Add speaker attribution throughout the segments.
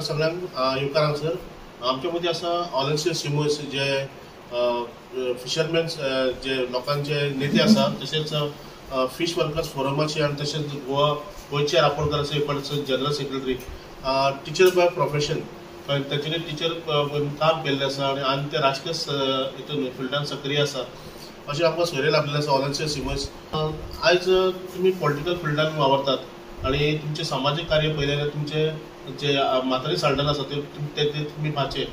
Speaker 1: नमस्कार सगळ्यांक युवकारांक सर आमच्या मदीं आसा ऑलेन्सियो सिमोस जे फिशरमॅन जे लोकांचे नेते आसा तशेंच फिश वर्कर्स फोरमाचे आनी तशेंच गोंयचे रापणकार आसा इकडचे general secretary teacher by profession तांचे टिचर काम केल्लें आसा आनी ते राजकीय हितून फिल्डान सक्रीय आसा अशें आमकां सोयरे लाभलेले आसा ऑलेन्सियो सिमोस. आयज तुमी पॉलिटिकल फिल्डान वावरतात आणि तुमचे सामाजिक कार्य पहिले तुमचे जे म्हातारी साल्डन आसा ते तुमी पाचे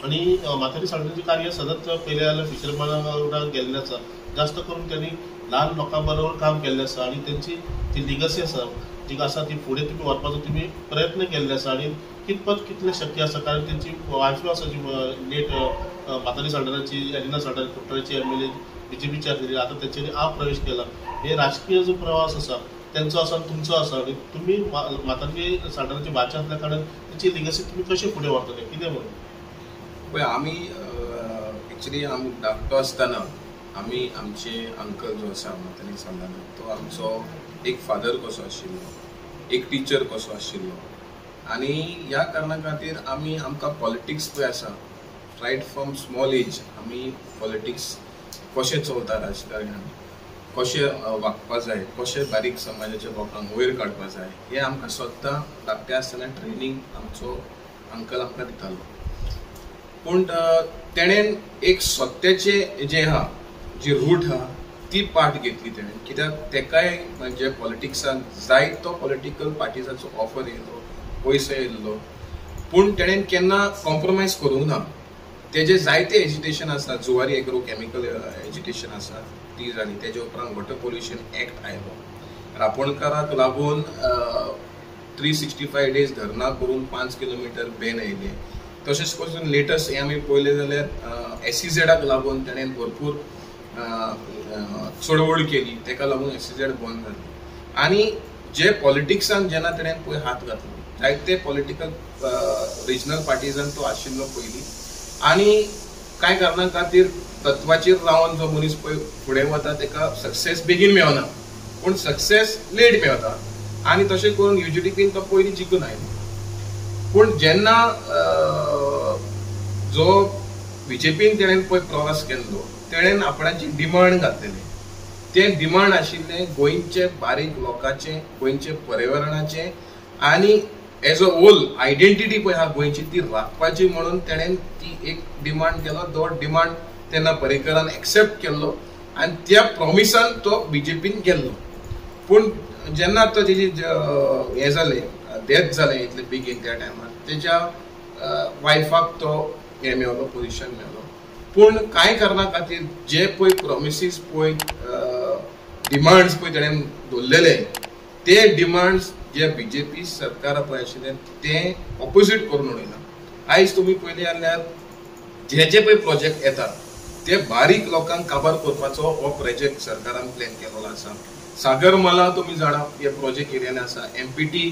Speaker 1: आणि म्हातारी साल्डनचे कार्य सतत पहिले जाल्यार फिशरमॅना वांगडा गेल्लें आसा. जास्त करून त्यांनी ल्हान लोकां बरोबर काम केल्लें आसा आणि त्यांची ती लिगसी आसा जी आसा ती फुडें तुमी व्हरपाचो तुमी प्रयत्न केल्ले आसा आणि कितले शक्य आसा कारण त्यांची वायफूय आसा जी लेट म्हातारी साल्डनाची एलिना साल्डन कुट्टाळेची MLA BJPची आशिल्ली आता त्यांच्यानी प्रवेश केला. हे राजकीय जो प्रवास आसा त्यांचो आसा तुमचो आसा आणि तुम्ही म्हातारी साल्डनाची भाचा असल्या कारणान त्याची लिगसी तुम्ही कशी फुडें व्हरतले कितें म्हणून
Speaker 2: पळय आमी एक्चुअली आमी धाकटो आसतना आमी आमचे अंकल जो आसा म्हातारी साल्डना तो आमचो एक फादर कसो आशिल्लो एक टिचर कसो आशिल्लो आनी ह्या कारणा खातीर आमकां पॉलिटिक्स पळय आसा रायट फ्रॉम स्मॉल एज आमी पॉलिटिक्स कशें चलता राजकारणान कशें वागपा जाय कशें बारीक समाजाच्या लोकांक वयर काडपा जाय हें आमकां सद्दां धाकटे आसतना ट्रेनींग आमचो अंकल आमकां दितालो. पूण तेणेन एक स्वताचे जे आहा जी रूट आहा ती पाठ घेतली तेणेन कित्याक तेकाय म्हणजे पॉलिटिक्सान जायतो पॉलिटिकल पार्टिजांचो ऑफर येयलो पयसो येयल्लो पूण तेणेन केन्ना कॉम्प्रोमायज करूंक ना. तेजे जायते एज्युकेशन आसा जुवारी एग्रो केमिकल एज्युकेशन आसा ती जाली तेजे उपरांत वॉटर पोल्युशन एक्ट आयलो रापणकाराक लागून 365 डेज धरना करून 5 किलोमिटर बेन आयले. तशेंच करून लेटस्ट हे आमी पळयलें जाल्यार SEZाक लागून तेणेन भरपूर चळवळ केली तेका लागून SEZ बंद जाली. आनी जे पॉलिटिक्सान जेन्ना तेणेन पळय हात घातलो जायते पॉलिटिकल रिजनल पार्टिजान तो आशिल्लो पयलीं आनी कांय कारणां खातीर तत्वाचेर रावन जो मनीस पळय फुडें वता तेका सक्सेस बेगीन मेळना पूण सक्सेस लेट मेळटा आनी तशें करून UGDPन तो पयलीं जिखून आयलो. पूण जेन्ना जो BJPन तेणेन पळय प्रवास केल्लो तेणेन आपणाची डिमांड घातलेले ते डिमांड आशिल्ले गोंयचे बारीक लोकांचे गोंयचे पर्यावरणाचे आनी एज अ होल आयडेंटिटी पळय हा गोंयची ती राखपाची म्हणून तेणेन ती एक डिमांड केलो. तो डिमांड तेन्ना पर्रेकरान एक्सेप्ट केल्लो आनी त्या प्रॉमिसान तो BJPन गेल्लो. पूण जेन्ना तो तेजी हें जालें डेथ जालें इतले बेगीन त्या टायमार तेज्या वायफाक तो हें मेळलो पोजिशन मेळलो. पूण कांय कारणां खातीर जे पळय प्रॉमिसीस पळय डिमांड्स पळय तेणेन दवरलेले ते डिमांड्स जे BJP सरकार पळय आशिल्ले ते ऑपोजीट करून उडयला. आयज तुमी पळयलें जाल्यार जे पळय प्रोजेक्ट येता ते बारीक लोकांक काबार करपाचो हो प्रोजेक्ट सरकारान प्लॅन केलेलो आसा. सागरमाला तुमी जाणा हे प्रोजेक्ट एरियान आसा. MPT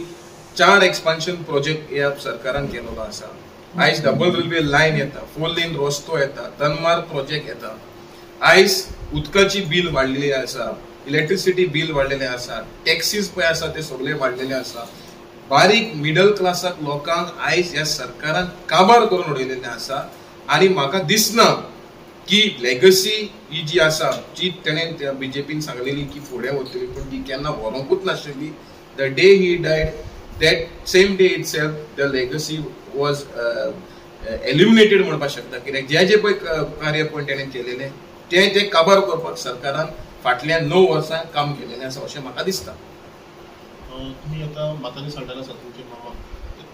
Speaker 2: 4 एक्सपान्शन प्रोजेक्ट ह्या सरकारान केलेलो आसा. आयज डबल रेल्वे लायन येता 4 लेन रस्तो येता तनमार प्रोजेक्ट येता. आयज उदकाची बील वाडलेली आसा इलेक्ट्रिसिटी बील वाडलेले आसा टॅक्सीज पळय आसा ते सगळे वाडलेले आसा. बारीक मिडल क्लासाक लोकांक आयज ह्या सरकारान काबार करून उडयलेले आसा. आनी म्हाका दिसना की लेगसी ही जी आसा जी तेणेन BJPन सांगलेली की फुडें वतली पूण ती केन्ना व्हरूंकूच नाशिल्ली. The day he died that same day itself the legacy was eliminated म्हणपाक शकता कित्याक जे पळय कार्य पळय तेणेन केलेले ते काबार करपाक सरकारान फाटल्या 9 वर्सां काम केलेलें आसा अशें म्हाका दिसता.
Speaker 1: तुम्ही आता म्हातारी साल्डन आसा तुमचे मामा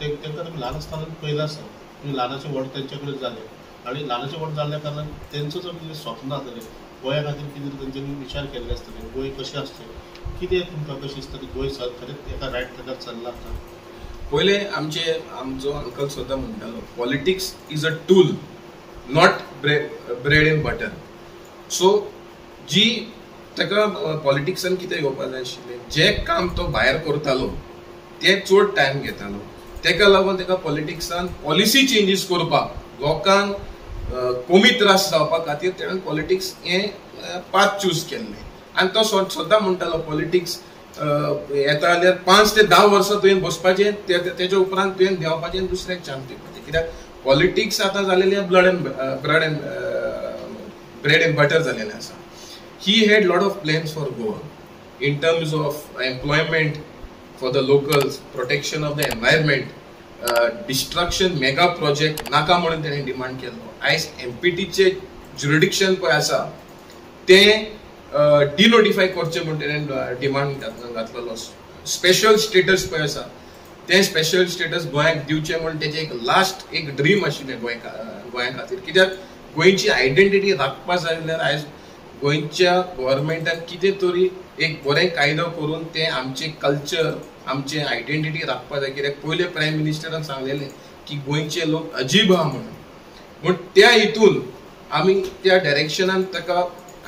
Speaker 1: तांकां तुमी ल्हान आसतना पयलें आसा तुमी ल्हानाचे व्हड तेंचे कडेन जाले आनी ल्हानाचे व्हड जाल्ल्या कारणान तेंचो जो स्वप्न आसतलें गोंया खातीर कितें तेंच्यांनी विचार केल्ले आसतले गोंय कशें आसचें कितें तुमकां कशें दिसता की गोंय खरेंच एका रायट ट्रॅकार चल्ला आसा.
Speaker 2: पयले आमचो अंकल सुद्दां म्हणटालो politics is a tool not bread in butter. So जी ताका पॉलिटिक्सान कितें येवपा जाय आशिल्लें जे काम तो भायर करतालो ते चड टायम घेतालो तेका लागून ताका पॉलिटिक्सान पॉलिसी चेंजीस करपाक लोकांक कमी त्रास जावपा खातीर तेणेन पॉलिटिक्स हें पाथ चूज केल्लें. आनी तो सद्दां म्हणटालो पॉलिटिक्स येता जाल्यार 5 ते 10 वर्सां तुवें बसपाचें, तेच्या उपरांत तुवें देंवपाचें दुसऱ्याक चान्स दिवपाचें. कित्याक पॉलिटिक्स आतां जालेलें ब्रेड एंड बटर जालेलें आसा. He had lot of plans for Goa in terms of employment for the locals, protection of the environment, destruction mega project नाका म्हणून तेणें डिमांड केल्लो. आयज MPTचे ज्युरिडिक्शन पळय आसा तें डिनोटिफाय करचें म्हणून तेणें डिमांड घातलेलो. स्पेशल स्टेटस पळय आसा तें स्पेशल स्टेटस गोंयाक दिवचें म्हणून तेजें एक लास्ट एक ड्रीम आशिल्लें गोंया खातीर. कित्याक गोंयची आयडेंटिटी राखपा जाय जाल्यार आयज गोंयच्या गव्हर्मेंटान कितें तरी एक बरें कायदो करून तें आमचें कल्चर आमचें आयडेंटिटी राखपा जाय. कित्याक पयले प्रायम मिनिस्टरान सांगलेलें की गोंयचे लोक अजीब आहा म्हणून त्या हितून आमी त्या डायरेक्शनान ताका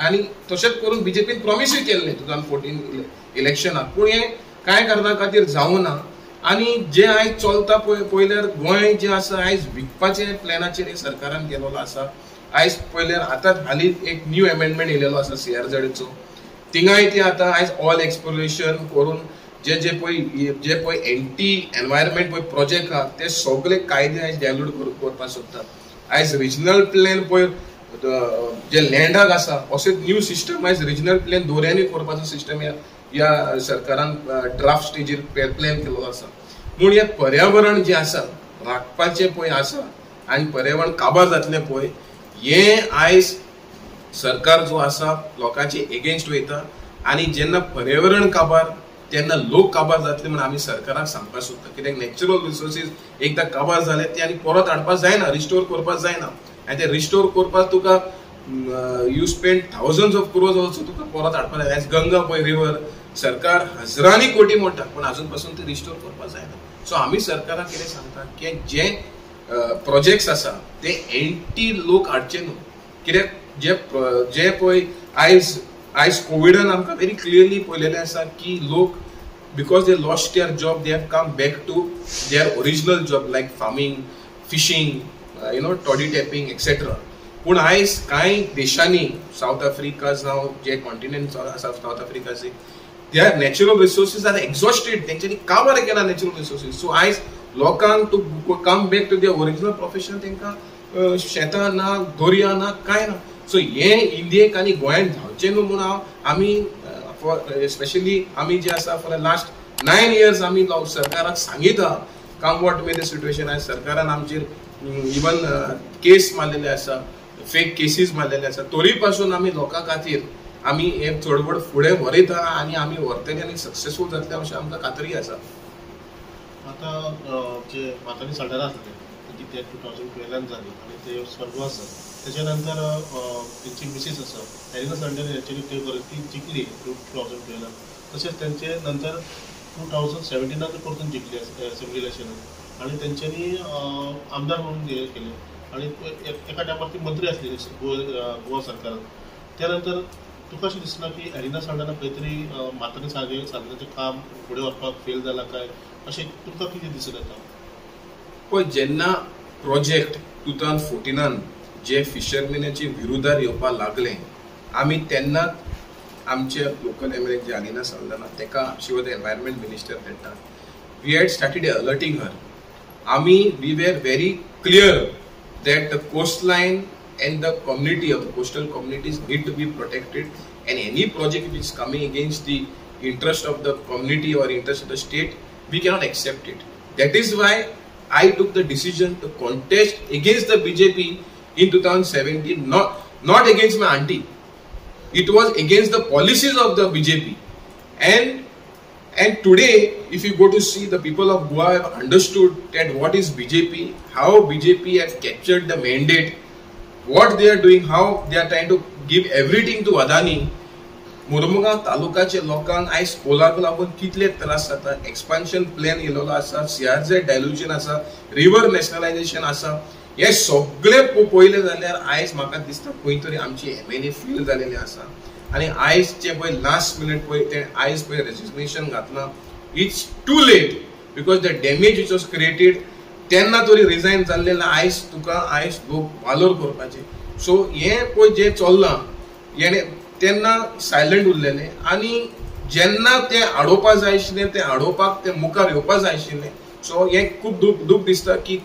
Speaker 2: आनी तशेंच करून बीजेपीन प्रॉमिसूय केल्लें 2014 इलेक्शनाक. पूण हें कांय कारणां खातीर जावना. आनी जें आयज चलता पळयल्यार गोंय जें आसा आयज विकपाचें प्लॅनाचेर सरकारान गेलोलो आसा. आयज पळयल्यार आतांच हालींच एक न्यू अमेंडमेंट येयलेलो आसा CRZचो. थिंगाय ते आतां आयज ऑयल एक्सप्लोरेशन करून जे पळय एंटी एनवायरमेंट पळय प्रोजेक्ट आहा ते सगळे कायदे आयज डायल्यूट करपाक सोदतात. आयज रिजनल प्लॅन पळय जे लँडाक आसा असो न्यू सिस्टम आयज रिजनल प्लॅन दोऱ्यांनी करपाचो सिस्टम ह्या सरकारान ड्राफ्ट स्टेजीर प्लॅन केल्लो आसा. पूण हें पर्यावरण जें आसा राखपाचें पळय आसा आनी पर्यावरण काबार जातलें पळय हें आयज सरकार जो आसा लोकांचे एगेन्स्ट वयता. आनी जेन्ना पर्यावरण काबार तेन्ना लोक काबार जातले म्हणून आमी सरकाराक सांगपाक सोदता. कित्याक नॅचरल रिसोर्सीस एकदां काबार जाले ते आनी परत हाडपाक जायना, रिस्टोर करपाक जायना. आनी ते रिस्टोर करपाक तुका you spend thousands of crores also तुका परत हाडपाक जाय. आयज गंगा पळय रिवर सरकार हजारांनी कोटी म्हणटा पूण अजून पासून ते रिस्टोर करपाक जायना. सो आमी सरकाराक कितें सांगता की जे प्रोजेक्ट्स आसा ते एंटी लोक हाडचे न्हू. कित्याक जे पळय आयज कोविडान आमकां व्हेरी क्लियरली पळयलेलें आसा की लोक because they lost their job they have come back to their original job like farming, fishing, toddy tapping etcetera. पूण आयज कांय देशांनी साऊथ आफ्रिका जावं जे कॉन्टिनेंट आसा साऊथ आफ्रिकाचे their natural resources are exhausted. तेंच्यांनी काबार केला नॅचरल रिसोर्सीस. सो आयज लोकांक to come back to their original profession तेंकां शेतां ना, दर्या ना, कांय ना. सो हें इंडियेक आनी गोंयान जावचें न्हू म्हणून आमी स्पेशली आमी जे आसा फॉर लास्ट 9 years आमी सरकाराक सांगिता come what may the situation. आयज सरकारान आमचेर इवन केस मारलेले आसा, फेक केसीस मारलेले आसा. तरी पासून आमी लोकां खातीर आमी हे चळवळ फुडें व्हरयता आनी आमी व्हरतले आनी सक्सेसफूल जातले अशें आमकां खात्री आसा.
Speaker 1: आतां जे मातानी साल्ढारा जाले ते 2012 जाली आनी ते स्वर्गवास जाले. त्याच्या नंतर त्यांची मिसेस आसा एरिना साल्ढारा एक्चुअली ती जिंकली 2012. तशेंच त्यांचे नंतर 2017 परतून जिंकली असेंब्ली इलेक्शनात आनी तेंच्यांनी आमदार म्हणून हे केले आनी एका टायमार ती मंत्री आसली गोवा सरकारान. त्यानंतर तुका अशें दिसना की एरिना साल्ढारा खंय तरी मातानी साल्ढाराचें काम फुडें व्हरपाक फेल जालां काय अशें तुका कितें दिसून येता?
Speaker 2: पळय जेन्ना प्रोजेक्ट 2014 जे फिशरमॅनाच्या विरोधार येवपाक लागले आमी तेन्नाच आमचे लोकल एमएलए जे एरिना साल्ढारा तेका she was the environment minister that time. We had started alerting her. We were very clear that the coastline and the community of the coastal communities need to be protected, and any project which is coming against the interest of the community or interest of the state, we cannot accept it. That is why I took the decision to contest against the BJP in 2017, not against my auntie. It was against the policies of the BJP. And today, if you go to see, the people of Goa have understood that what is BJP, how BJP has captured the mandate, what they are doing, how they are trying to give everything to Adani. Mormugao तालुकाचे लोकांक आयज कोलाक लागून कितले त्रास जाता. Expansion plan येयलेलो आसा, CRZ dilution आसा, river nationalisation आसा. हे सगळे पळयले जाल्यार आयज म्हाका दिसता खंय तरी आमची MNA फेल जालेली आसा. आनी आयजचे पळय लास्ट मिनिट पळय ते आयज पळय रेजिग्नेशन घातला. It's too late because the damage which was created तेन्ना तरी रिजायन जाल्ले आयज तुका आयज लोक वालोर करपाचे. सो हें पळय जें चल्लां हेणे तेन्ना सायलंट उरलेले आनी जेन्ना ते आडोवपा जाय आशिल्लें ते आडोवपाक ते मुखार येवपा जाय आशिल्लें. सो हें खूब दूख दिसता की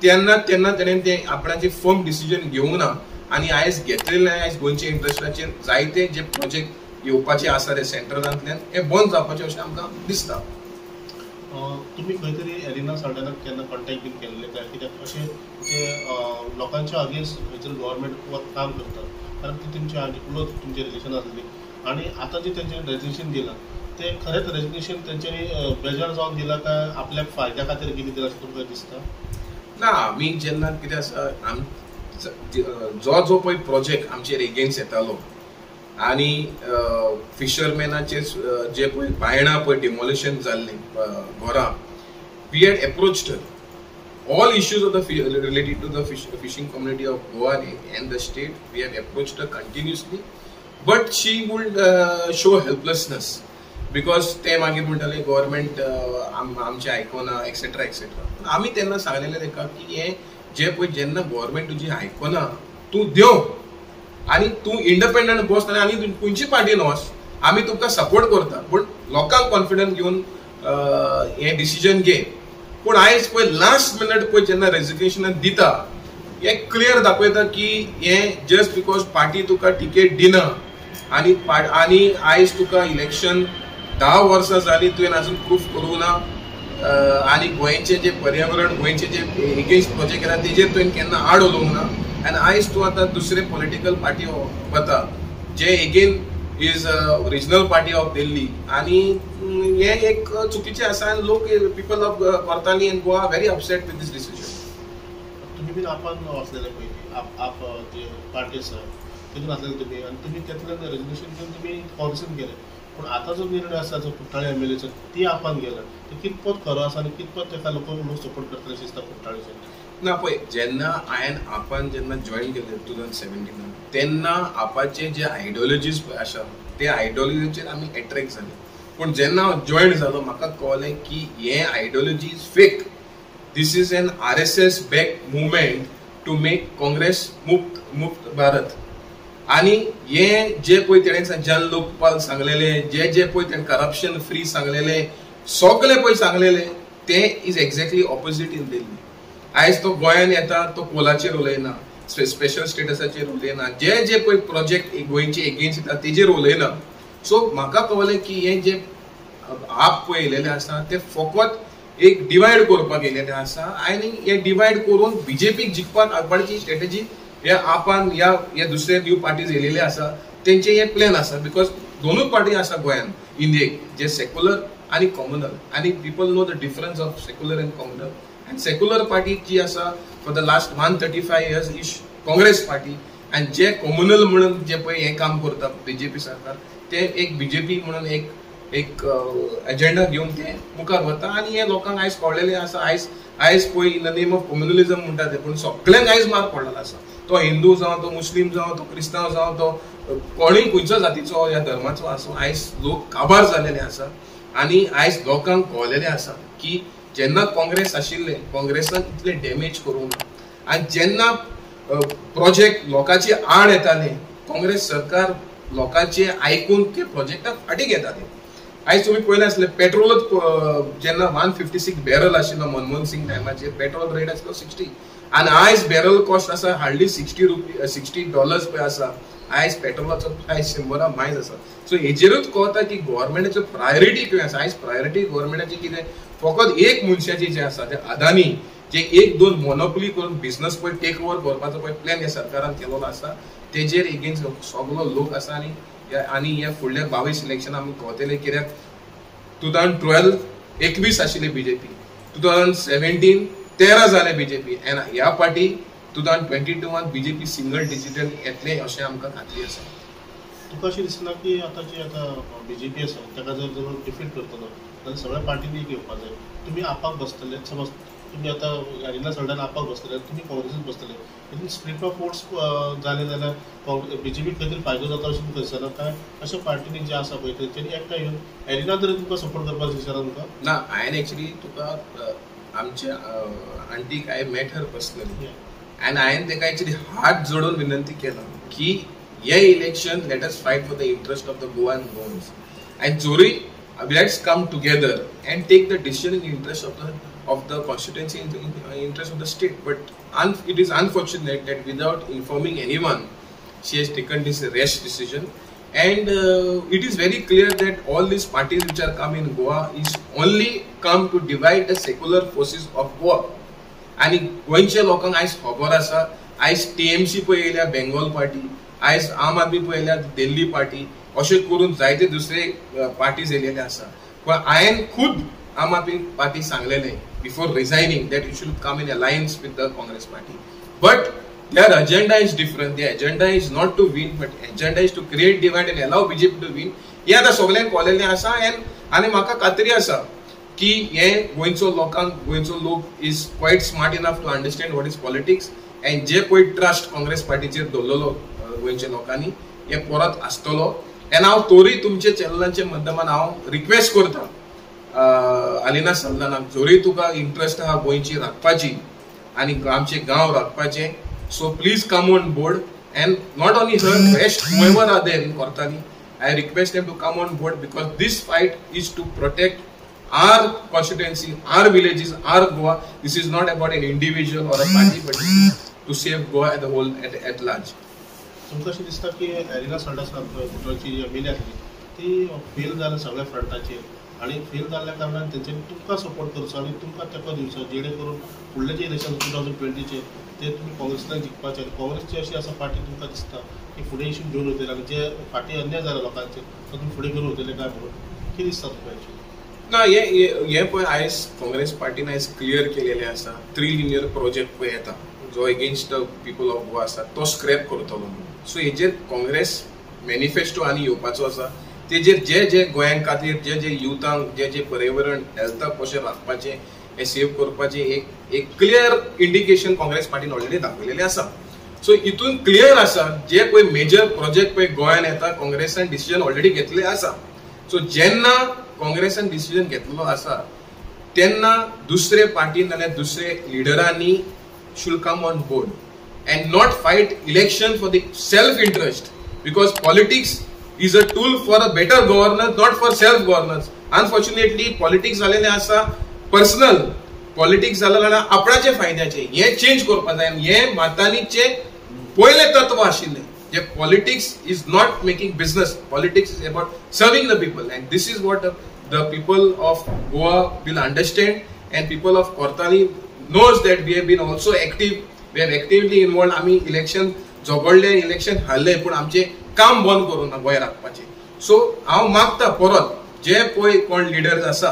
Speaker 2: तेन्ना तेणें ते आपणाचें फर्म डिसिजन घेवंक ना आनी आयज घेतलेलें आयज गोंयच्या इंट्रस्टाचेर जायते जे प्रोजेक्ट येवपाचे आसा ते सेंट्रलांतल्यान हे बंद जावपाचे अशें आमकां दिसता.
Speaker 1: तुम्ही खंय तरी एरिना साल्डनाक केन्ना कॉन्टॅक्ट बीन केल्ले काय, कित्याक अशें जे लोकांच्या अगेन्स्ट खंयसर गव्हर्मेंट काम करता, कारण ती तुमची आनी क्लोज तुमचे रिलेशन आसली, आणि आता जे तेंचे रेजिग्नेशन दिलां ते खरेंच रेजिग्नेशन तेंच्यांनी बेजार जावन दिलां काय आपल्या फायद्या खातीर कितें दिलां अशें तुमकां दिसता?
Speaker 2: ना, आमी जेन्ना कितें आसा जो पळय प्रोजेक्ट आमचेर एगेन्स्ट येतालो आनी फिशरमॅनाचे जे पळय बायणां पळय डिमोलिशन जाल्लें घरां, we had approached all issues of related to the fishing community of Goa and the state. We have approached her continuously, but she would show helplessness because ते मागीर म्हणटाले गव्हर्मेंट आमचे आयकोना एक्सेट्रा एक्सेट्रा. आमी तेन्ना सांगलेलें ताका की हे जे पळय जेन्ना गव्हर्मेंट तुजी आयकोना तूं देव आनी तूं इंडिपेंडंट बस आनी खंयची पार्टी वच, आमी तुमकां सपोर्ट करता, पूण लोकांक कॉन्फिडन्स घेवन हे डिसिजन घे. पूण आयज पळय लास्ट मिनट पळय जेन्ना रेजिग्नेशन दिता हे क्लियर दाखयता की हे just because party Tuka ticket दिना आनी आयज तुका इलेक्शन 10 वर्सां जाली तुवें अजून प्रूफ करूं ना, आनी गोंयचे जे पर्यावरण गोंयचे जे एगेन्स्ट प्रोजेक्ट येता तेजेर तुवें केन्ना आड उलोवंक ना, आनी आयज तूं आतां दुसरे पॉलिटिकल पार्टी वता जे again is regional party of Delhi, आणि हे एक चुकीचे आसा आनी लोक people of Cortalim and Goa very upset with this decision.
Speaker 1: तुम्ही बीन आपण वचलेले पयलीं आप जे पार्टी आसा तितून आसलेले तुमी, आनी तुमी तेतूंतल्यान रेजिग्नेशन घेवन तुमी काँग्रेसीन गेले, पूण आतां जो निर्णय आसा जो कुट्टाळे एमएलएचो ती आपान गेला, ते कितपत खरो आसा आनी कितपत तेका लोक सपोर्ट करतले अशें दिसता कुट्टाळेचे?
Speaker 2: ना पळय, जेन्ना हांवें आपान जेन्ना जॉईन केलें 2017 तेन्ना आपाचे जे आयडियोलॉजीज पळय आसा ते आयडियोलॉजीचेर आमी एट्रॅक्ट जाले, पूण जेन्ना हांव जॉईन जालो म्हाका कळ्ळें की हे ideology is fake. This is an RSS back movement to make Congress मुक्त भारत. आनी हे जे पळय तेणें जन लोकपाल सांगलेले, जे पळय तेणें करप्शन फ्री सांगलेले, सगळे पळय सांगलेले ते is exactly opposite in Delhi. आयज तो गोंयान येता तो कोलाचेर उलयना, स्पेशल स्टेटसाचेर उलयना, जे पळय प्रोजेक्ट गोंयचे एगेन्स्ट येता तेजेर उलयना. सो म्हाका कळलें की हे जे आप पळय येयलेले आसा ते फकत एक डिवायड करपाक येयलेले आसा, आनी हे डिवायड करून बीजेपीक जिखपाक हाडपाची स्ट्रॅटेजी हे आपान या दुसरे न्यू पार्टीज येयलेले आसा तेंचे हे प्लॅन आसा. बिकॉज दोनूच पार्टी आसा गोंयान इंडियेक, जे सेक्युलर आनी कॉम्युनल, आनी people know the difference of secular end communal. And secular party जी आसा for the last 135 years is Congress party, and जे communal म्हणून जे पळय हे काम करता बीजेपी सरकार ते एक बीजेपी म्हणून एक एजेंडा घेवन ते मुखार वता, आनी हे लोकांक आयज कळलेले आसा. आयज पळय इन द नेम ऑफ कम्युनलिझम म्हणटा ते, पूण सगळ्यांक आयज मार्क पडलेलो आसा. तो हिंदू जावं, तो मुस्लीम जावं, तो क्रिस्तांव जावं, तो कोणूय खंयचो जातीचो या धर्माचो आसूं, आयज लोक काबार जालेले आसा. आनी आयज लोकांक कळलेले आसा की जेन्ना काँग्रेस आशिल्ले काँग्रेसान इतले डॅमेज करूंक ना, आनी जेन्ना प्रोजेक्ट लोकांची आड येताले काँग्रेस सरकार लोकांचे आयकून ते प्रोजेक्टाक फाटीं घेताले. आयज तुमी पळयलें आसलें पेट्रोलच जेन्ना 156 बॅरल आशिल्लो मनमोहन सिंग टायमाचेर पेट्रोल रेट आसलो 60, आनी आयज बॅरल कॉस्ट आसा हार्डली $60 पळय आसा. आयज पेट्रोलाचो प्रायस 100 मायज आसा. सो हेजेरूच कळटा की गव्हर्मेंटाच्यो प्रायोरिटी खंय आसा. आयज प्रायोरिटी गव्हर्मेंटाची कितें, फकत एक मनशाची जे आसा ते अदानी जे 1-2 मोनोपोली करून बिझनस पळय टेक ओवर करपाचो पळय प्लॅन ह्या सरकारान केलेलो आसा तेजेर एगेन्स्ट सगळो लोक आसा. आनी ह्या फुडल्या 22 इलेक्शन आमी कोवतले, कित्याक 2012 आशिल्ले बीजेपी, 2017 13 जाले बीजेपी, आनी ह्या फाटी 2022 बीजेपी सिंगल डिजिटल येतले अशें आमकां खात्री आसा.
Speaker 1: तुका अशें दिसना की आतां बीजेपी आसा ताका जर डिफीट करतलो जाल्यार सगळ्या पार्टींनी घेवपाक जाय. तुमी आपाक बसतले, समज तुमी आतां एरिना साल्डनान आपाक बसतले, तुमी काँग्रेसीन बसतले, हितून स्प्लीट ऑफ वोट्स जाले जाल्यार बीजेपीक खंय तरी फायदो जाता अशें तुमकां दिसना काय? अशा पार्टीनी जे आसा पळय तेंच्यांनी एकठांय येवन एरिना तरी तुमकां सपोर्ट करपाक दिसना तुमकां?
Speaker 2: ना, हांवें एक्चुली तुका आमच्या आंटीक आय मेट हर पर्सनली, आनी हांवें ताका एक्चुली हात जोडून विनंती केला की हे election let us fight for the interest of the Goan Goans and जोरी let's come together and take the decision in interest of the constituency in the interest of the state. But it is unfortunate that without informing anyone, she has taken this rash decision. And it is very clear that all these parties which are come in Goa is only come to divide the secular forces of Goa. आणि गोंयच्या लोकांक आयज खबर आसा, आयज TMC पळयल्या Bengal party, आयज आम आदमी पळयल्या दिल्ली पार्टी, अशें करून जायते दुसरे पार्टीज येयलेले आसा. पण हांवें खुद आम आदमी party सांगलेले before resigning that you should come in alliance with the Congress party. But their agenda is different. Their agenda is not to win, but agenda is to create divide and allow BJP to win. हे आता सगळ्यांक कळलेलें आसा आनी म्हाका खात्री आसा की हे गोंयचो लोक is quite smart enough to understand what is politics and जे पळय ट्रस्ट काँग्रेस पार्टीचेर दवरलेलो गोंयच्या लोकांनी हे परत आसतलो. एंड हांव तोरी तुमच्या चॅनलांच्या माध्यमान हांव रिक्वेस्ट करता अलिना सल्लानाक, जोरी तुका इंटरेस्ट आहा गोंयची राखपाची आनी आमचे गांव राखपाचे, so please come on board and not only her rest whoever are there in Kortani, I request them to come on board because this fight is to protect our constituency, our villages, our Goa. This is not about an individual or a party, but this is to save Goa as a whole at large.
Speaker 1: तुमकां अशें दिसता की arena सल्लाची जी milli आसली ती fail जाल्या सगळ्या फ्रंटाचेर आणि fail जाल्ल्या कारणान तेंचे तुमकां सपोर्ट करचो आणि तुमकां तेंको दिवचो जेणे करून फुडले जे इलेक्शन 2020 ते तुम्ही काँग्रेसला जिखपाचे. काँग्रेसची अशी आसा पार्टी तुमकां दिसता की फुडें इश्यू घेवन वतले आणि जे पार्टी अन्याय जाला लोकांचेर तो तुमी फुडें घेवन वतले काय म्हणून कितें दिसता तुमकां?
Speaker 2: ना हे पळय आयज काँग्रेस पार्टीन आयज क्लियर केलेले आसा 3 लिनियर प्रोजेक्ट पळय येता जो against the people of Goa आसा तो स्क्रॅप करतलो म्हणून. सो हेजेर काँग्रेस मॅनिफेस्टो आनी येवपाचो आसा. तेजेर जे गोंयां खातीर जे युथांक जे पर्यावरण हेल्थाक कशें राखपाचें हे सेव करपाचें एक क्लियर इंडिकेशन काँग्रेस पार्टीन ऑलरेडी दाखयलेलें आसा. सो हितून क्लियर आसा जे पळय मेजर प्रोजेक्ट पळय गोंयान येता काँग्रेसान डिसिजन ऑलरेडी घेतले आसा. सो जेन्ना काँग्रेसान डिसिजन घेतलेलो आसा तेन्ना दुसरे पार्टीन नाल्यार दुसरे लिडरांनी should come on board and not fight election for the self-interest, because politics is a tool for a better governance, not for self-governance. Unfortunately, politics झालेले आसा पर्सनल पॉलिटिक्स जालेले आपणाचे फायद्याचे. हे चेंज करपा जाय. हे मातांनीचे पयले तत्व आशिल्ले जे politics is not making business, politics is about serving the people and this is what the people of Goa will understand and people of Cortalim knows that we have been also active, we are actively involved. आम्ही election झगडले, election हारले, पण आमचे काम बंद करून Goa राखपाचे. So हांव मागता परत जे पळय कोण लिडर्स आसा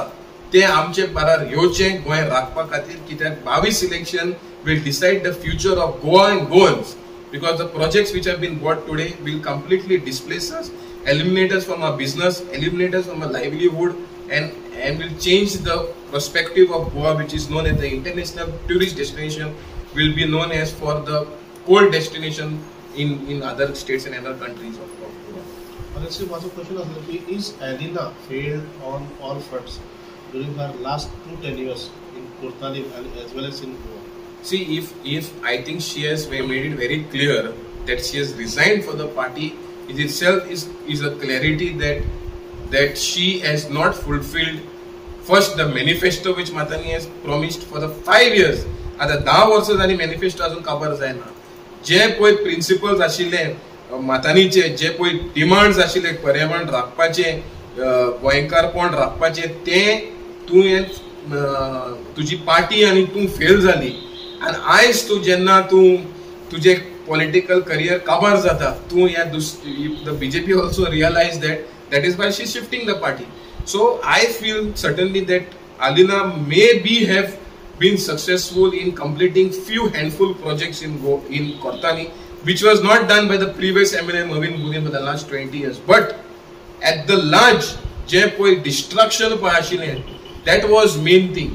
Speaker 2: ते आमचे बारार येवचे गोंय राखपा खातीर, कित्याक 22 election will decide the future of Goa and Goans, because the projects which have been brought today will completely displace us, eliminate us from our business, eliminate us from our livelihood, and will change the perspective of Goa, which is known as the international tourist destination, will be known as for the cold destination in other states and other countries of Goa.
Speaker 1: Honestly, my question is, is Alina failed on all fronts during her last 2 tenures in Kortani as well as in Goa?
Speaker 2: See, if I think she has made it very clear that she has resigned for the party, it itself is a clarity that she has not fulfilled first the manifesto which Matani has promised for the 5 years. आता 10 वर्ष जाली manifesto अजून काबार जायना. जे पळय principles आशिल्ले मातानीचे, जे पळय डिमांड्स आशिल्ले पर्यावरण राखपाचे, गोंयकारपण राखपाचे, ते तुजी पार्टी आनी तूं फेल जाली. आनी आयज तूं जेन्ना तुजे पॉलिटिकल करियर काबार जाता, तूं the BJP also realize that is why she is shifting the party. So I feel certainly that Alina have been successful in completing few handful projects in Kortani, which was not done by the previous MLA Mervyn Gurian for the last 20 years. But at the large, जे पळय destruction पळय आशिल्लें, that was main thing.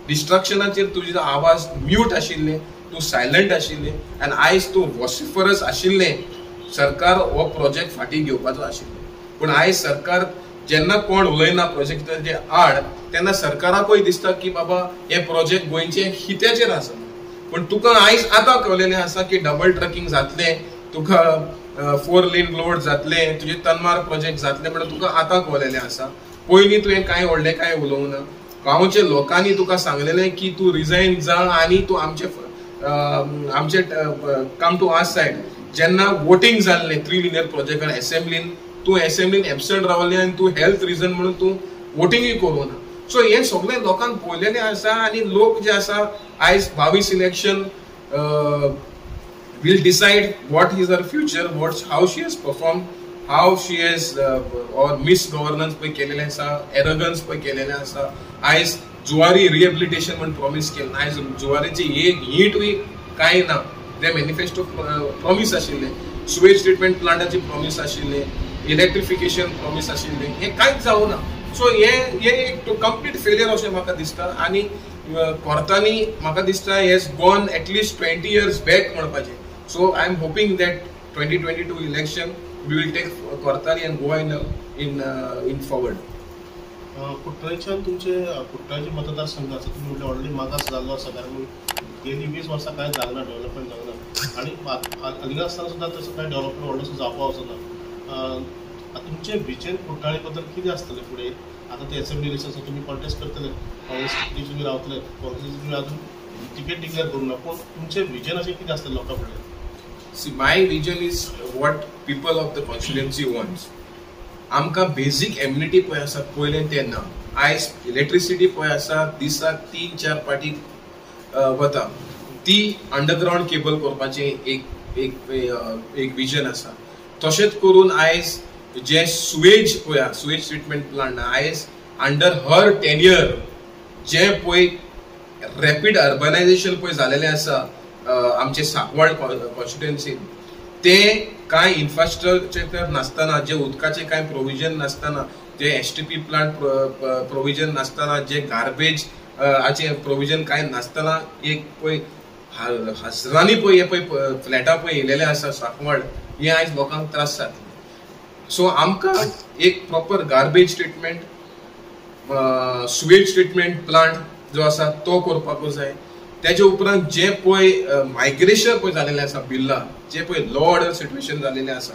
Speaker 2: डिस्ट्रक्शनाचेर तुजे आवाज mute आशिल्ले, तूं silent आशिल्ले, आनी आयज तूं वॉसिफरस आशिल्ले. सरकार हो प्रोजेक्ट फाटीं घेवपाचो आशिल्लो, पूण आयज सरकार जेन्ना कोण उलयना प्रोजेक्टाचे आड तेन्ना सरकाराकूय दिसता की बाबा हे प्रोजेक्ट गोंयचे हित्याचेर आसा. पण तुका आयज आतां कळलेलें आसा की डबल ट्रॅकिंग जातलें, तुका 4 लेन रोड जातले, तुझे तनमार प्रोजेक्ट जातले म्हणून तुका आतां कळलेलें आसा. पयलीं तुवें कांय व्हडलें कांय उलोवंक ना. गांवच्या लोकांनी तुका सांगलेलें की तूं रिझायन जा आनी तूं आमचे कम टू आवर सायड. जेन्ना वोटींग जाल्लें 3 लिनियर प्रोजेक्टान एसेंब्लीन एबसंट रावलें आनी तूं हेल्थ रिजन म्हणून तूं वोटींगूय करूं ना. सो हें सगळें लोकांक पळयलेलें आसा आनी लोक जे आसा आयज 22 election will decide what is her future, how she has performed, how she has or misgovernance पळय केलेलें आसा, arrogance पळय केलेलें आसा. आयज जुवारी रिहेबिलिटेशन म्हणून प्रॉमिस केलें, आयज जुवारीची एक हीटूय कांय ना. ते मॅनिफेस्टो प्रॉमिस आशिल्लें, सुवेज ट्रिटमेंट प्लांटाची प्रॉमिस आशिल्लें, इलेक्ट्रिफिकेशन प्रॉमिस आशिल्लें, हें कांयच जावं ना. सो हें एक कंप्लीट फेलियर अशें म्हाका दिसता. आनी कोर्टांनी म्हाका दिसता hedge gone at least 20 years back म्हणपाचें. So I am hoping that 2022 election we will take Kortani and go in forward.
Speaker 1: कुट्टाळच्यान तुमचे कुट्टाळचे मतदारसंघ आसा, तुम्ही म्हटलें ऑलरेडी मागास जाल्लो आसा, कारण गेली 20 वर्सां कांय जालें ना, डेव्हलपमेंट जालें ना. आनी हालीं आसतना सुद्दां तसो कांय डेव्हलपमेंट व्हडलोसो जावपा वचना. तुमचे विजन कुट्टाळे बद्दल कितें आसतलें फुडें? आतां ते असेंब्ली इलेक्शन तुम्ही कॉन्टेस्ट करतले, काँग्रेस तुम्ही रावतले, काँग्रेस तुम्ही अजून टिकेट डिक्लेअर करूं ना, पूण तुमचे विजन अशें कितें आसतलें लोकां फुडें?
Speaker 2: See, my vision is what people of the constituency wants. आमकां बेसिक एम्युनिटी पळय आसा पयलें तें ना. आयज इलेक्ट्रिसिटी पळय आसा दिसाक 3-4 पाटी वता, ती अंडरग्राउंड केबल करपाचें एक विजन आसा. तशेंच करून आयज जे सुवेज पळय सुवेज ट्रिटमेंट प्लांट आयज अंडर हर टेन्युअर जे पळय रॅपीड अर्बनायझेशन पळय जालेलें आसा आमचे सांकवाळ कॉन्स्टिट्युएन्सीन, ते कांय इन्फ्रास्ट्रक्चर नासतना, जे उदकाचे कांय प्रोविजन नासतना, जे STP प्लांट प्रोविजन नासतना, जे गार्बेज हाचे प्रोविजन कांय नासतना एक पळय हजारांनी पळय हे पळय फ्लॅटां पळय येयलेले आसा सांकवाळ, हे आयज लोकांक त्रास जातले. सो आमकां एक proper garbage treatment, sewage treatment plant जो आसा तो करपाकूच जाय. त्याच्या उपरांत जे पळय मायग्रेशन पळय जालेलें आसा बिल्ला, जे पळय लॉ ऑर्डर सिट्युएशन जालेलें आसा,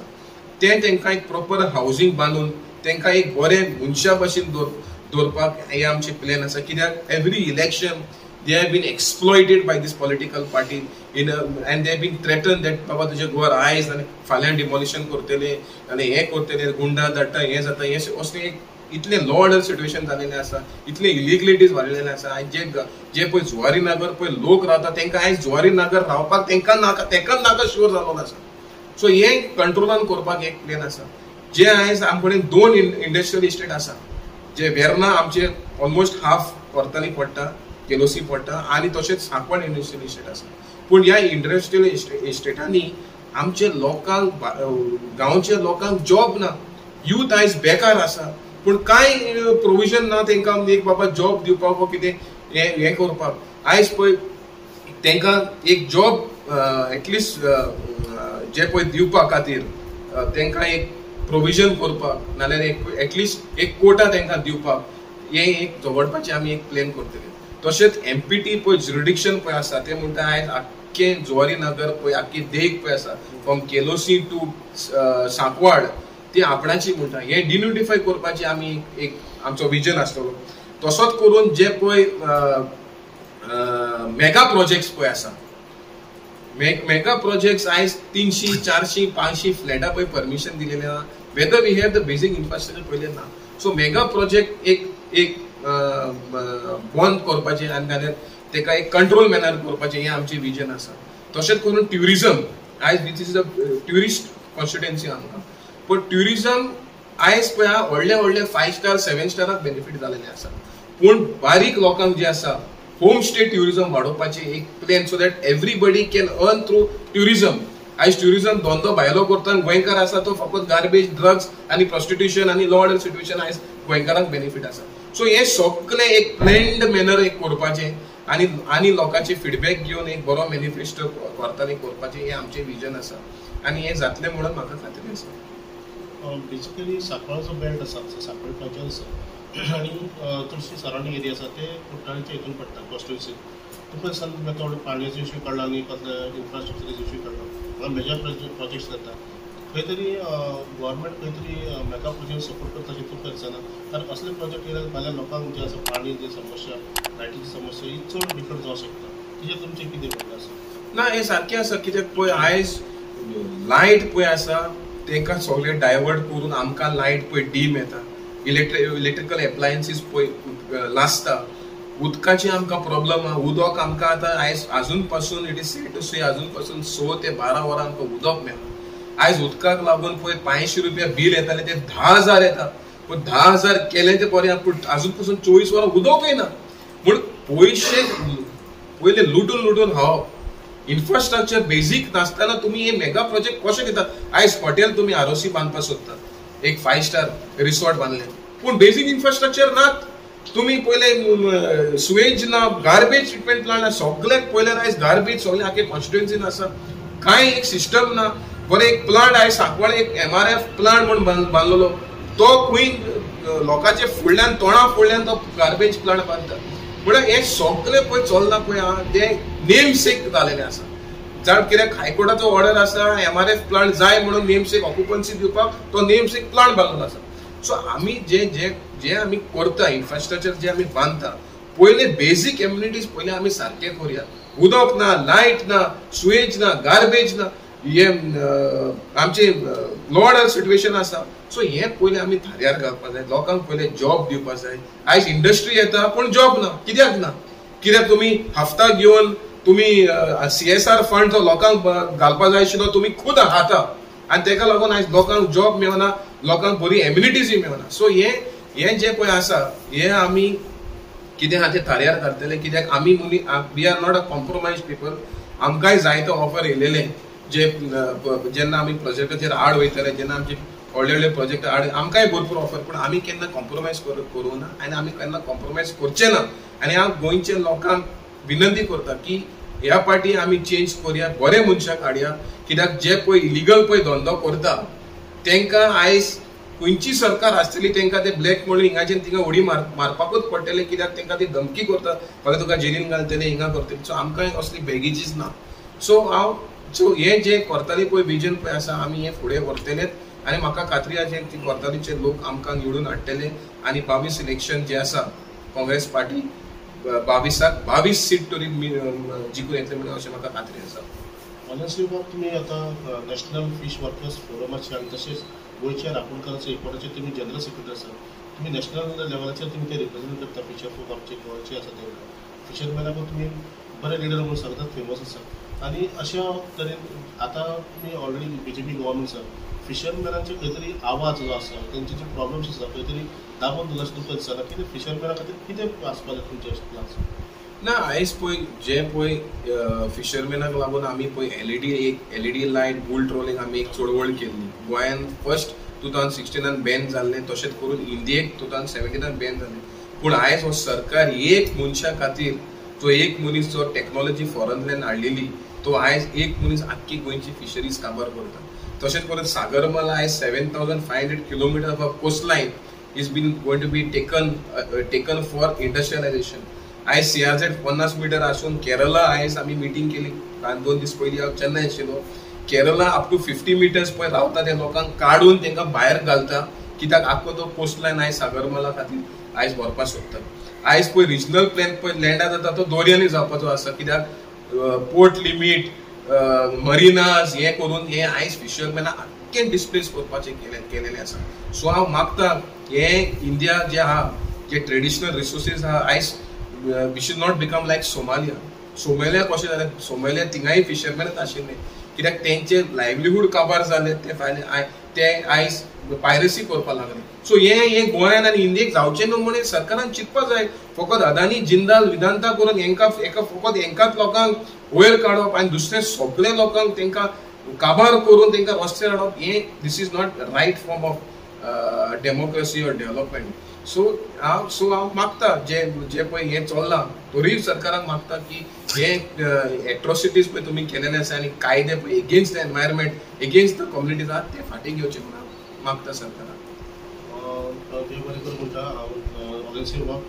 Speaker 2: तें तांकां एक प्रॉपर हावजींग बांदून तांकां एक बरें मनशा भशेन दवरपाक हे आमचे प्लॅन आसा. कित्याक every election they have been exploited by this political party and they have been threatened that बाबा तुझे घर आयज आनी फाल्यां डिमोलिशन करतले आनी हें करतले, गुंडा धाडटा, हें जाता, हें असलें एक इतले लॉ ऑर्डर सिट्युएशन जालेलें आसा, इतले इलिगलिटीज वाडलेले आसा. आयज जे पळय जुवारी नगर पळय लोक रावता तांकां आयज जुवारी नगर रावपाक तांकां नाका शुअर जालो आसा. सो हें कंट्रोलान करपाक एक प्लॅन आसा. जे आयज आमचे कडेन 2 इंडस्ट्रियल इस्टेट आसा, जे वेर्ना आमचे ऑलमोस्ट हाफ कोर्तांनी पडटा, केलोसी पडटा, आनी तशेंच सांकवाळ इंडस्ट्रियल इस्टेट आसा. पूण ह्या इंडस्ट्रियल इस्टेटांनी आमचे लोकांक गांवच्या लोकांक जॉब ना. यूथ आयज बेकार आसा, पूण कांय प्रोविजन ना तांकां एक बाबा जॉब दिवपाक वा कितें हें करपाक. आयज पळय तांकां एक जॉब एटलिस्ट जे पळय दिवपा खातीर तांकां एक प्रोविजन करपाक, नाल्यार एटलिस्ट एक कोटा तांकां दिवपाक हें एक जोडपाचें आमी एक प्लॅन करतले. तशेंच MPT पळय ज्युरिडिक्शन पळय आसा तें म्हणटा आयज आख्खे जुवारी नगर पळय आख्खी देग पळय आसा, फ्रॉम केलोसी टू सांकवाळ, ती आपणाची म्हणटा. हें डिनोटिफाय करपाचें आमी एक आमचो विजन आसतलो. तसोच करून जे पळय मेगा प्रोजेक्ट्स पळय आसा, मेगा प्रोजेक्ट्स आयज 300, 400, 500 फ्लॅटां पळय परमिशन दिलेलें ना. वेदर वी हॅव द बेसीक इन्फ्रास्ट्रक्चर पयलें ना. सो मेगा प्रोजेक्ट एक बंद करपाचें आनी जाल्यार ताका एक कंट्रोल मॅनर करपाचें हें आमचें विजन आसा. तशेंच करून ट्युरिजम, आयज दीस इज अ ट्युरिस्ट कॉन्स्टिट्युएन्सी आमकां, पण ट्युरिजम आयज पळय व्हडले 5 स्टार 7 स्टाराक बेनिफीट जालेलें आसा. पूण बारीक लोकांक जे आसा होम स्टे ट्युरिजम वाडोवपाचें एक plan, so that everybody can earn through tourism. आयज ट्युरिजम धंदो भायलो करता, गोंयकार आसा तो फकत गार्बेज, ड्रग्स आनी प्रॉस्टिट्युशन आनी लॉ ऑर्डर सिट्युएशन आयज गोंयकारांक बेनिफीट आसा. सो हे सगळें एक प्लॅन्ड मॅनर एक करपाचें आनी लोकांचे फीडबॅक घेवन एक बरो मॅनिफेस्टो कोर्तांनी करपाचें हें आमचें विजन आसा. आनी हें जातलें म्हणून म्हाका खात्री आसा.
Speaker 1: बेसिकली सांकवाळ जो बेल्ट आसा, सांकवाळ कल्चर आसा आनी चडशी सरावंडींग एरिया आसा ते कुट्टाळच्या हितून पडटा कॉन्स्टिट्युएन्सी. तुका दिसता थोडे पाणयेचो इश्यू काडला आनी कसले इन्फ्रास्ट्रक्चराचो इश्यू काडला, हांगा मेजर प्रोजेक्ट्स जाता. खंय तरी गव्हर्मेंट खंय तरी मेगा प्रोजेक्ट सपोर्ट करता चिंतून करचना, कारण असले प्रोजेक्ट केल्यार भायल्या लोकांक जे आसा पाणी जी समस्या, लायटीची समस्या ही चड बिकट जावंक शकता. तिजेर तुमचें कितें म्हणणें आसा?
Speaker 2: ना हे सारकें आसा, कित्याक पळय आयज लायट पळय आसा तांकां सगळें डायवर्ट करून आमकां लायट पळय डीम येता, इलेक्ट्रिकल एप्लायन्सीस पळय लासता, उदकाची आमकां प्रॉब्लम आहा. उदक आमकां आतां आयज अजून पासून इट इज सेड टू से अजून पासून 6 ते 12 वरां आमकां उदक मेळना. आयज उदकाक लागून पळय 500 रुपया बील येताले ते 10,000 येता. पूण 10,000 केले ते बरें, पूण अजून पासून 24 वरां उदकूय ना. म्हूण पयशे पयले लुटून लुटून इन्फ्रास्ट्रक्चर बेजीक नासतना तुम्ही हे मेगा प्रोजेक्ट कशे घेतात. आयज हॉटेल तुम्ही आरओसी बांदपाक सोदतात, एक 5 स्टार रिसॉर्ट बांदले, पूण बेजीक इन्फ्रास्ट्रक्चर नात. तुम्ही पहिले सुवेज ना, गार्बेज ट्रिटमेंट प्लांट, सगळ्याक पयले आयज गार्बेज सगळे आखे कॉन्स्टिट्युएन्सीन आसा, कांय एक सिस्टम ना. बरें एक प्लांट आयज सांकवाळ एक MRF प्लांट म्हणून बांदलेलो, तो खंय लोकांचे फुडल्यान तोंडा फुडल्यान तो गार्बेज प्लांट बांदता. म्हळ्यार हे सगळे पळय चल्ला पळय आहा ते नेम सेक जालेले आसा. जर कित्याक हायकोर्टाचो ऑर्डर आसा MRF प्लांट जाय म्हणून नेम सेक ऑक्युपन्सी दिवपाक, तो नेम सेक प्लांट बांदलेलो आसा. सो आमी जे आमी करता इन्फ्रास्ट्रक्चर जे आमी बांदता, पयले बेजीक एम्युनिटीज पयले आमी सारखे करूया. उदक ना, लायट ना, सुवेज ना, गार्बेज ना, हे आमचे लॉड सिच्युएशन आसा. सो हे पयले आमी थाऱ्यार घालपाक जाय, लोकांक पयले जॉब दिवपाक जाय. आयज इंडस्ट्री येता पूण जॉब ना, कित्याक ना? कित्याक तुम्ही हफ्ता घेवन तुम्ही CSR फंड जो लोकांक घालपाक जाय आशिल्लो तुम्ही खुद खाता, आनी तेका लागून आयज लोकांक जॉब मेळना, लोकांक बरी एम्युनिटीज मेळना. सो हे जे पळय आसा हे आमी कितें आहा ते थाऱ्यार घालतले. कित्याक आमी we are not a compromise people. आमकांय जायतो ऑफर येयलेले जेन्ना आमी प्रोजेक्टाचेर आड वयतले, जेन्ना आमचे व्हडले प्रोजेक्ट आड आमकांय भरपूर ऑफर, पूण आमी केन्ना कॉम्प्रोमायज करूं ना आनी आमी केन्ना कॉम्प्रोमायज करचे ना. आनी हांव गोंयच्या लोकांक विनंती करता की ह्या फाटी आमी चेंज करूया, बरे मनशाक हाडया. कित्याक जे पळय इलिगल पळय धंदो करता तांकां आयज खंयची सरकार आसतली तांकां ते ब्लॅक म्हणून हिंगाच्यान तिंगा उडी मारपाकूच पडटले. कित्याक तांकां ती धमकी करता, फाल्यां तुका जेलीन घालतले, हिंगा करतले. सो आमकां असली बेगीचीच ना. सो हे जे करताली पळय विजन पळय आसा आमी हे फुडें व्हरतलेत. आनी म्हाका खात्री आसा की कोर्तालीचे लोक आमकां निवडून हाडटले आनी 22 इलेक्शन जे आसा काँग्रेस पार्टी 22 सीट तरी जिखून येतले म्हणून अशें म्हाका खात्री आसा.
Speaker 1: ऑनेस्टली बाब, तुम्ही आता नॅशनल फिश वर्कर्स फोरमाचे आनी तशेंच गोंयच्या राखणकाराचे एकवटाचे तुम्ही जनरल सेक्रेटरी आसा. तुम्ही नॅशनल लेवलाचेर तुम्ही ते रिप्रेझेंट करता. फिशर फोक आमचे गोंयचे आसा ते फिशरमॅनाक तुम्ही बरे लिडर म्हणून सांगतात, फेमस आसा. आनी अशा तरेन आतां तुमी ऑलरेडी BJP गव्हर्मेंट आसा, फिशरमॅनांचे खंय तरी आवाज जो आसा, तेंचे जे प्रॉब्लम्स आसा खंय तरी दाबून दवरला तुमकां दिसना. कितें फिशरमॅना खातीर कितें आसपाक जाय तुमचे प्लान्स?
Speaker 2: ना आयज पळय जे पळय फिशरमॅनाक लागून आमी पळय LED लायट बुल ट्रोलिंग आमी एक चळवळ केल्ली. गोंयान फर्स्ट 2016 बॅन जाल्लें, तशेंच करून इंडियेक 2017 बॅन जाल्लें. पूण आयज हो सरकार एक मनशा खातीर, तो एक मनीस जो टेक्नॉलॉजी फॉरेनल्यान हाडलेली, तो आयज एक मनीस आख्खी गोंयची फिशरीज काबार करता. तशेंच करून सागरमाला आयज 7,500 kilometre of coast line is been going to be taken for industrialisation. आयज CRZ 50 मीटर आसून केरला आयज आमी मिटींग केली 2 दीस पयलीं हांव चेन्नय आशिल्लो. केरला अप टू 50 मिटर्स पळय रावता ते लोकांक काडून तांकां भायर घालता. कित्याक आख्खो तो कोस्ट लायन आयज सागरमाला खातीर आयज व्हरपाक सोदता. आयज पळय रिजनल प्लॅन पळय लँडार जाता तो दर्यांनी जावपाचो आसा. कित्याक पोर्ट लिमीट, मरिनाज हे करून हे आयज फिशरमॅना आख्खें डिस्प्लेस करपाचें केलेलें आसा. सो हांव मागता हे इंडिया जे आहा, जे ट्रेडिशनल रिसोर्सीस आहा, आयज we should not become like Somalia कशें जालें. सोमालिया थिंगाय फिशरमॅनच आशिल्ले, कित्याक तेंचे लायव्हलीहूड काबार जाले, ते आयज पायरसी करपाक लागले. सो हे गोंयान आनी इंडियेक जावचें न्हू म्हणून सरकारान चिंतपाक जाय. फकत अदानी, जिंदाल, वेदांता करून फकत हेंकाच लोकांक वयर काडप आनी दुसरे सगळे लोकांक तांकां काबार करून तांकां रस्त्यार हाडप, हे this is not right form of democracy or development. So हांव मागता जे पळय हें चल्लां, तरी सरकाराक मागता की हे एट्रॉसिटीज पळय तुमी केलेले आसा आनी कायदे पळय against the environment, against the communities आहात ते फाटीं घेवचे म्हणून हांव मागता सरकाराक.
Speaker 1: देव बरें करूं म्हणटा हांव ऑनेस्टली बाब.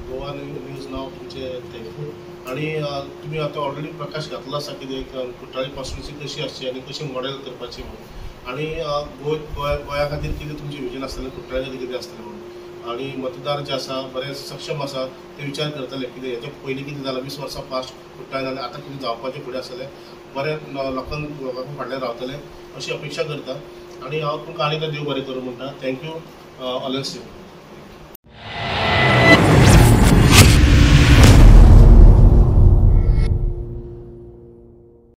Speaker 1: गोवा न्यूज नाव तुमचे थँकफूल. आनी तुमी आतां ऑलरेडी प्रकाश घातलो आसा कितें कुट्टाळी कॉन्स्टिट्युन्सी कशी आसची आनी कशी मॉडेल करपाची म्हणून. आणि गोंया खातीर कितें तुमचें विजन आसतलें, कुट्टाळे खातीर कितें आसतलें म्हणून. आणि मतदार जे आसा बरे सक्षम आसा, ते विचार करतले कितें हेच्या पयलीं कितें जालां 20 वर्सां पास्ट कुट्टाळे जालें, आतां कितें जावपाचें फुडें आसतलें, बरे लोकांक फाटल्यान रावतले अशी अपेक्षा करता. आणि हांव तुमकां आनी देव बरें करूं म्हणटा. थँक्यू ऑलन्स टीम.